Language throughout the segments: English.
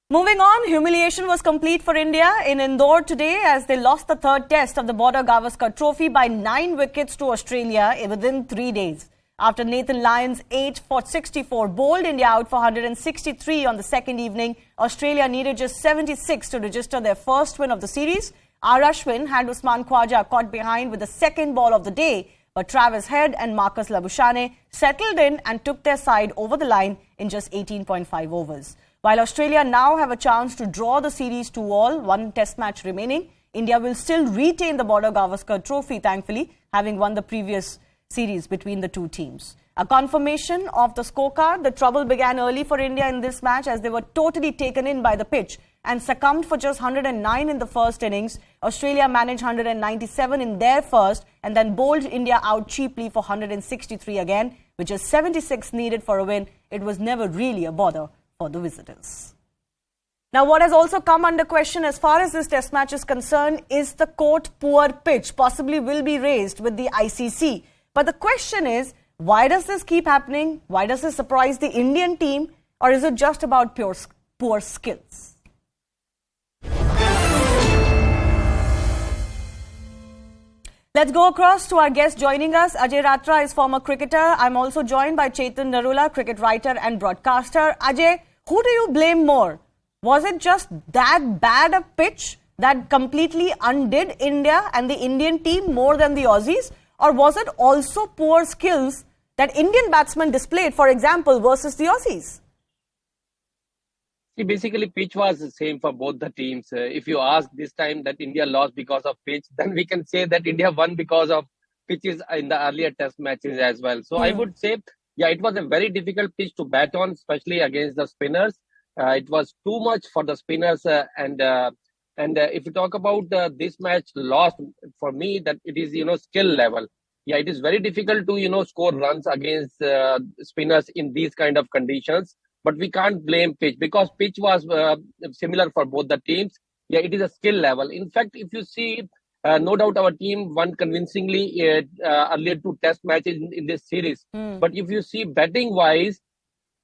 Moving on, humiliation was complete for India in Indore today as they lost the third test of the Border Gavaskar Trophy by 9 wickets to Australia within 3 days. After Nathan Lyon's 8 for 64 bowled India out for 163 on the second evening, Australia needed just 76 to register their first win of the series. R. Ashwin had Usman Khwaja caught behind with the second ball of the day, but Travis Head and Marcus Labuschagne settled in and took their side over the line in just 18.5 overs. While Australia now have a chance to draw the series 2-all, one test match remaining, India will still retain the Border Gavaskar Trophy, thankfully, having won the previous series between the two teams. A confirmation of the scorecard, the trouble began early for India in this match as they were totally taken in by the pitch and succumbed for just 109 in the first innings. Australia managed 197 in their first and then bowled India out cheaply for 163 again, which is 76 needed for a win. It was never really a bother for the visitors. Now, what has also come under question as far as this test match is concerned is the quote poor pitch, possibly will be raised with the ICC. But the question is, why does this keep happening? Why does this surprise the Indian team? Or is it just about poor skills? Let's go across to our guest joining us. Ajay Ratra is former cricketer. I'm also joined by Chetan Narula, cricket writer and broadcaster. Ajay, who do you blame more? Was it just that bad a pitch that completely undid India and the Indian team more than the Aussies? Or was it also poor skills that Indian batsmen displayed, for example, versus the Aussies? See, basically, pitch was the same for both the teams. If you ask this time that India lost because of pitch, then we can say that India won because of pitches in the earlier test matches as well. So I would say, yeah, it was a very difficult pitch to bat on, especially against the spinners. It was too much for the spinners. And if you talk about this match lost, for me, that it is, skill level. Yeah, it is very difficult to, score runs against spinners in these kind of conditions. But we can't blame pitch because pitch was similar for both the teams. Yeah, it is a skill level. In fact, if you see, no doubt our team won convincingly earlier two test matches in this series. But if you see batting-wise,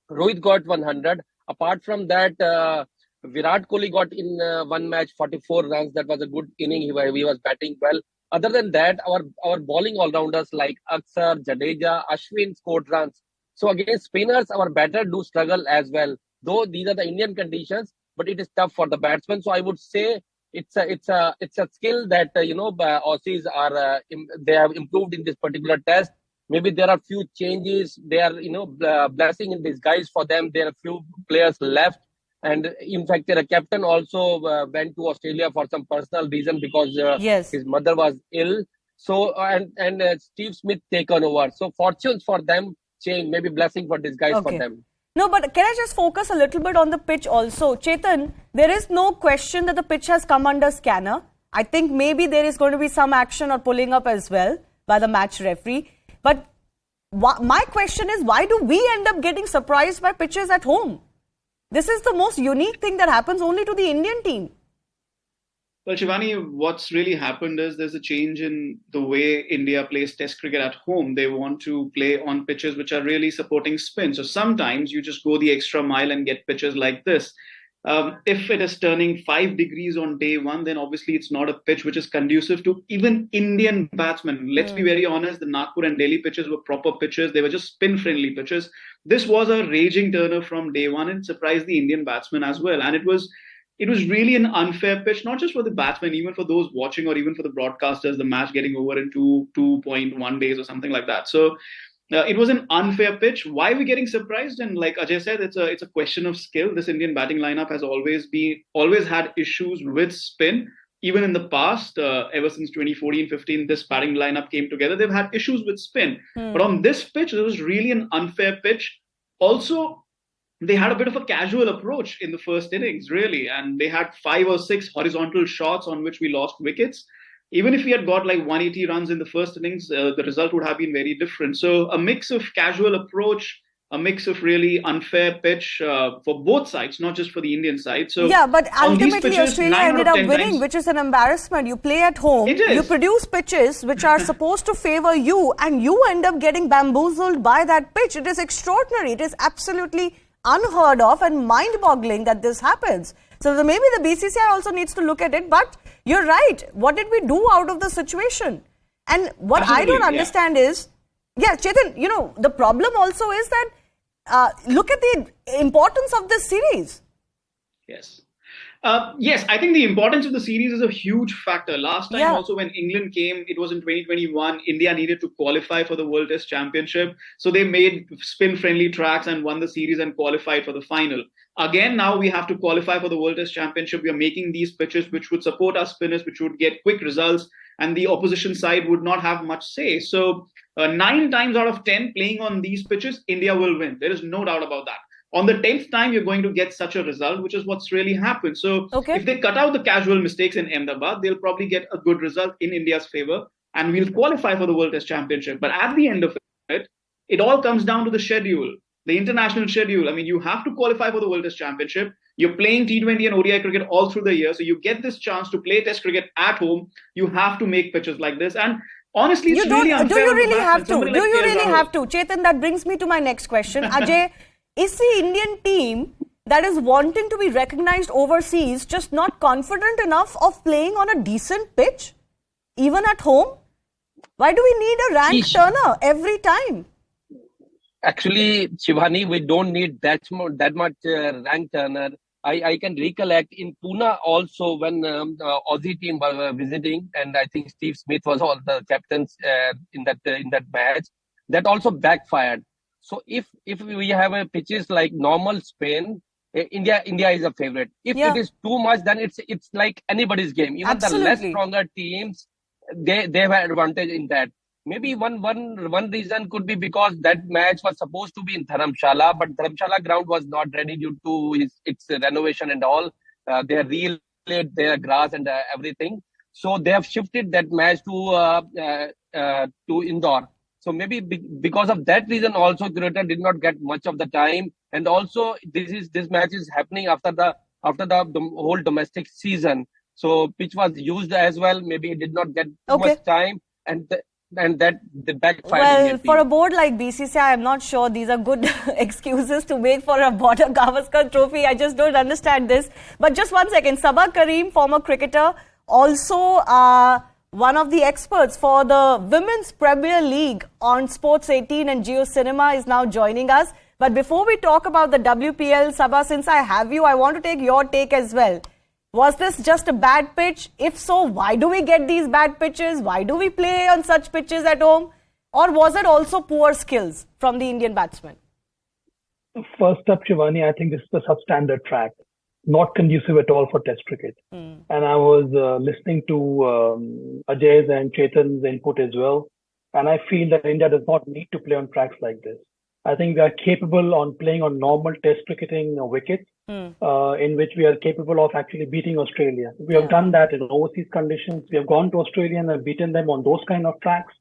Rohit got 100. Apart from that, Virat Kohli got in one match 44 runs. That was a good inning. He was batting well. Other than that, our bowling all-rounders like Akshar, Jadeja, Ashwin scored runs. So against spinners, our batters do struggle as well. Though these are the Indian conditions, but it is tough for the batsmen. So I would say it's a skill that Aussies are they have improved in this particular test. Maybe there are few changes. They are blessing in disguise for them. There are few players left, and in fact, their captain also went to Australia for some personal reason because his mother was ill. So and Steve Smith taken over. So fortunes for them. Change, maybe blessing for disguise for them. No, but can I just focus a little bit on the pitch also? Chetan, there is no question that the pitch has come under scanner. I think maybe there is going to be some action or pulling up as well by the match referee. But my question is, why do we end up getting surprised by pitches at home? This is the most unique thing that happens only to the Indian team. Well, Shivani, what's really happened is there's a change in the way India plays test cricket at home. They want to play on pitches which are really supporting spin. So sometimes you just go the extra mile and get pitches like this. If it is turning 5 degrees on day one, then obviously it's not a pitch which is conducive to even Indian batsmen. Let's be very honest, the Nagpur and Delhi pitches were proper pitches. They were just spin-friendly pitches. This was a raging turner from day one and surprised the Indian batsmen as well. And it was really an unfair pitch, not just for the batsmen, even for those watching or even for the broadcasters, the match getting over in 2.1 days or something like that. So it was an unfair pitch. Why are we getting surprised? And like Ajay said, it's a question of skill. This Indian batting lineup has always had issues with spin. Even in the past, ever since 2014-15, this batting lineup came together. They've had issues with spin. But on this pitch, it was really an unfair pitch. Also, they had a bit of a casual approach in the first innings, really. And they had 5 or 6 horizontal shots on which we lost wickets. Even if we had got like 180 runs in the first innings, the result would have been very different. So a mix of casual approach, a mix of really unfair pitch for both sides, not just for the Indian side. So yeah, but ultimately Australia ended up winning, which is an embarrassment. You play at home, you produce pitches which are supposed to favor you, and you end up getting bamboozled by that pitch. It is extraordinary. It is absolutely unheard of and mind-boggling that this happens. So maybe the BCCI also needs to look at it. But you're right. What did we do out of the situation? And what I don't understand is, Chetan, the problem also is that look at the importance of this series. Yes. Yes, I think the importance of the series is a huge factor. Last time also when England came, it was in 2021, India needed to qualify for the World Test Championship. So they made spin-friendly tracks and won the series and qualified for the final. Again, now we have to qualify for the World Test Championship. We are making these pitches which would support our spinners, which would get quick results, and the opposition side would not have much say. So 9 times out of 10 playing on these pitches, India will win. There is no doubt about that. On the 10th time, you're going to get such a result, which is what's really happened. So if they cut out the casual mistakes in Ahmedabad, they'll probably get a good result in India's favor, and we'll qualify for the World Test Championship. But at the end of it, it all comes down to the schedule, the international schedule. I mean, you have to qualify for the World Test Championship. You're playing T20 and ODI cricket all through the year. So you get this chance to play Test cricket at home. You have to make pitches like this. And honestly, it's really unfair. Do you really have to? Do you really have to? Chetan, that brings me to my next question. Ajay, is the Indian team that is wanting to be recognized overseas just not confident enough of playing on a decent pitch, even at home? Why do we need a rank turner every time? Actually, Shivani, we don't need that much rank turner. I can recollect in Pune also when the Aussie team were visiting, and I think Steve Smith was all the captains in that match. That also backfired. So if we have a pitches like normal Spain, India is a favorite. If it is too much, then it's like anybody's game. Even the less stronger teams, they have an advantage in that. Maybe one reason could be because that match was supposed to be in Dharamshala, but Dharamshala ground was not ready due to its renovation and all. They have relaid their grass and everything. So they have shifted that match to Indore. So maybe because of that reason also Curator did not get much of the time, and also this match is happening after the whole domestic season. So pitch was used as well. Maybe it did not get much time, and that the backfired. Well, for a board like BCCI, I'm not sure these are good excuses to make for a Border Gavaskar Trophy. I just don't understand this. But just 1 second, Sabah Karim, former cricketer, also one of the experts for the Women's Premier League on Sports 18 and Geo Cinema, is now joining us. But before we talk about the WPL, Sabah, since I have you, I want to take your take as well. Was this just a bad pitch? If so, why do we get these bad pitches? Why do we play on such pitches at home? Or was it also poor skills from the Indian batsmen? First up, Shivani, I think this is a substandard track, not conducive at all for Test cricket. And I was listening to Ajay's and Chetan's input as well. And I feel that India does not need to play on tracks like this. I think we are capable on playing on normal Test cricketing wickets, in which we are capable of actually beating Australia. We have done that in overseas conditions. We have gone to Australia and have beaten them on those kind of tracks,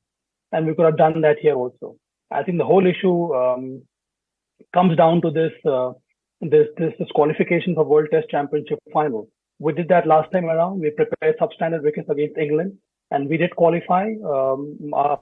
and we could have done that here also. I think the whole issue comes down to this qualification for World Test Championship final. We did that last time around. We prepared substandard wickets against England, and we did qualify.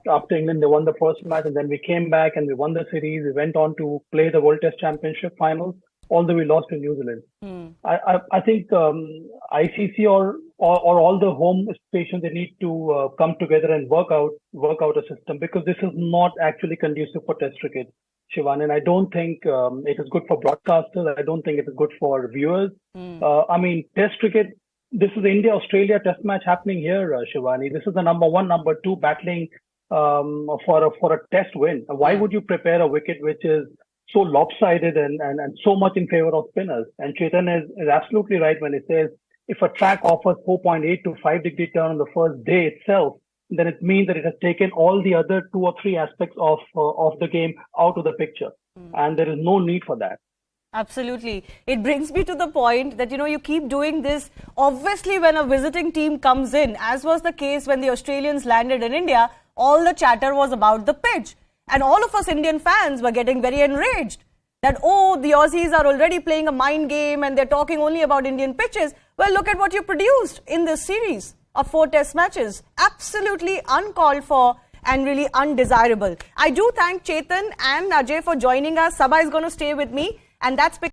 After England, they won the first match, and then we came back and we won the series. We went on to play the World Test Championship finals, although we lost to New Zealand. I think ICC or all the home stations, they need to come together and work out a system, because this is not actually conducive for Test cricket, Shivan. And I don't think it is good for broadcasters. I don't think it is good for viewers. I mean, Test cricket, this is the India-Australia Test match happening here, Shivani. This is the number 1, number 2 battling for a Test win. Why would you prepare a wicket which is so lopsided and so much in favor of spinners? And Chetan is absolutely right when he says if a track offers 4.8 to 5 degree turn on the first day itself, then it means that it has taken all the other 2 or 3 aspects of the game out of the picture. And there is no need for that. Absolutely. It brings me to the point that, you keep doing this. Obviously, when a visiting team comes in, as was the case when the Australians landed in India, all the chatter was about the pitch. And all of us Indian fans were getting very enraged that, the Aussies are already playing a mind game and they're talking only about Indian pitches. Well, look at what you produced in this series of 4 Test matches. Absolutely uncalled for and really undesirable. I do thank Chetan and Ajay for joining us. Sabah is going to stay with me. And that's because